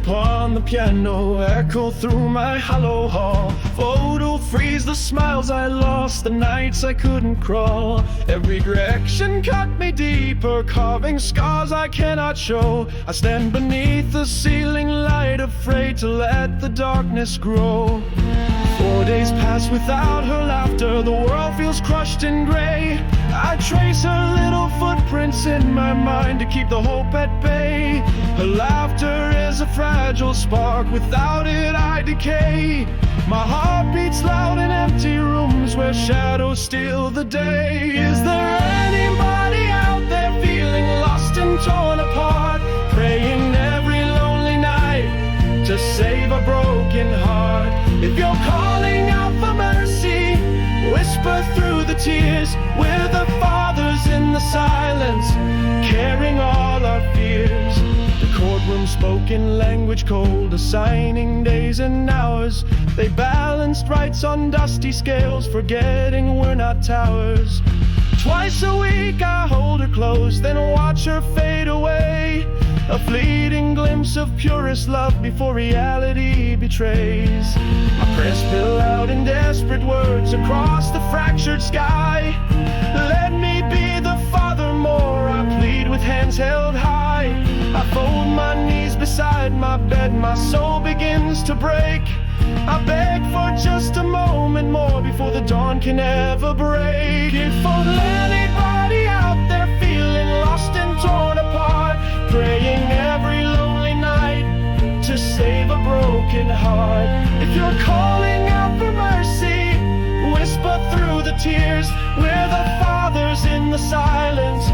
upon the piano echo through my hollow hall. Photo freeze the smiles I lost, the nights I couldn't crawl. Every direction cut me deeper, carving scars I cannot show. I stand beneath the ceiling light, afraid to let the darkness grow. 4 days pass without her laughter, the world feels crushed in gray. I trace her little footprints in my mind to keep the hope at bay. Her laughter is a fragile spark, without it I decay. My heart beats loud in empty rooms where shadows steal the day. Is there anybody out there feeling lost and torn apart, praying every lonely night to save a broken heart? If you're calling out for mercy, whisper through the tears. We're the fathers in the silence, carrying all our fears. The courtroom spoke in language cold, assigning days and hours. They balanced rights on dusty scales, forgetting we're not towers. Twice a week I hold her close, then watch her fade away. A fleeting glimpse of purest love before reality betrays. My prayers spill out in desperate words across the fractured sky. Let me be the father more, I plead with hands held high. I fold my knees beside my bed, my soul begins to break. I beg for just a moment more before the dawn can ever break. If only anybody out there feeling lost and torn apart, praying every lonely night to save a broken heart. If you're calling out for mercy, whisper through the tears. We're the fathers in the silence,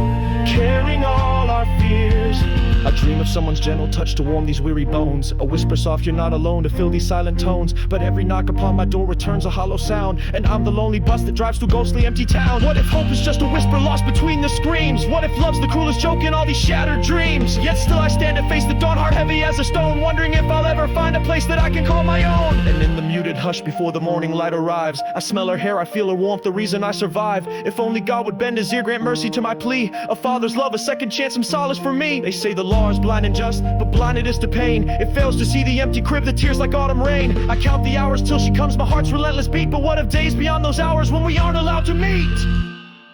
carrying all our fears. I dream of someone's gentle touch to warm these weary bones, a whisper soft, you're not alone, to fill these silent tones. But every knock upon my door returns a hollow sound, and I'm the lonely bus that drives through ghostly empty town. What if hope is just a whisper lost between the screams? What if love's the cruelest joke in all these shattered dreams? Yet still I stand and face the dawn, heart heavy as a stone, wondering if I'll ever find a place that I can call my own. And in the muted hush before the morning light arrives, I smell her hair, I feel her warmth, the reason I survive. If only God would bend his ear, grant mercy to my plea. A father's love, a second chance, some solace for me. They say the law is blind and just, but blinded is to pain. It fails to see the empty crib, the tears like autumn rain. I count the hours till she comes, my heart's relentless beat. But what of days beyond those hours when we aren't allowed to meet?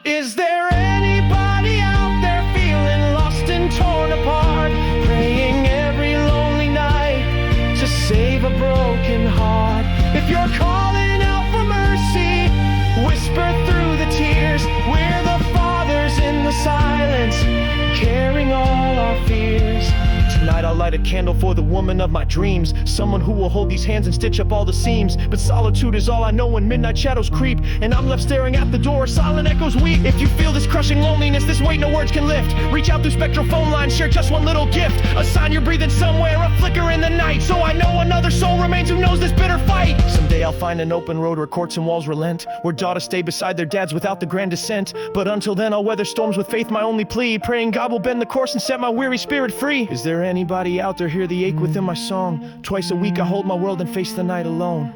Is there anybody out there feeling lost and torn apart, praying every lonely night to save a broken heart? If you're calling out for mercy, whisper through the tears. We're the fathers in the silence, carrying all our fears. Tonight I'll light a candle for the woman of my dreams, someone who will hold these hands and stitch up all the seams. But solitude is all I know when midnight shadows creep, and I'm left staring at the door, silent echoes weep. If you feel this crushing loneliness, this weight no words can lift, reach out through spectral phone lines, share just one little gift. A sign you're breathing somewhere, a flicker in the night, so I know another soul remains who knows this bitter fight. Someday I'll find an open road where courts and walls relent, where daughters stay beside their dads without the grand descent. But until then I'll weather storms with faith, my only plea, praying God will bend the course and set my weary spirit free. Is there anybody out there, hear the ache within my song? Twice a week I hold my world and face the night alone.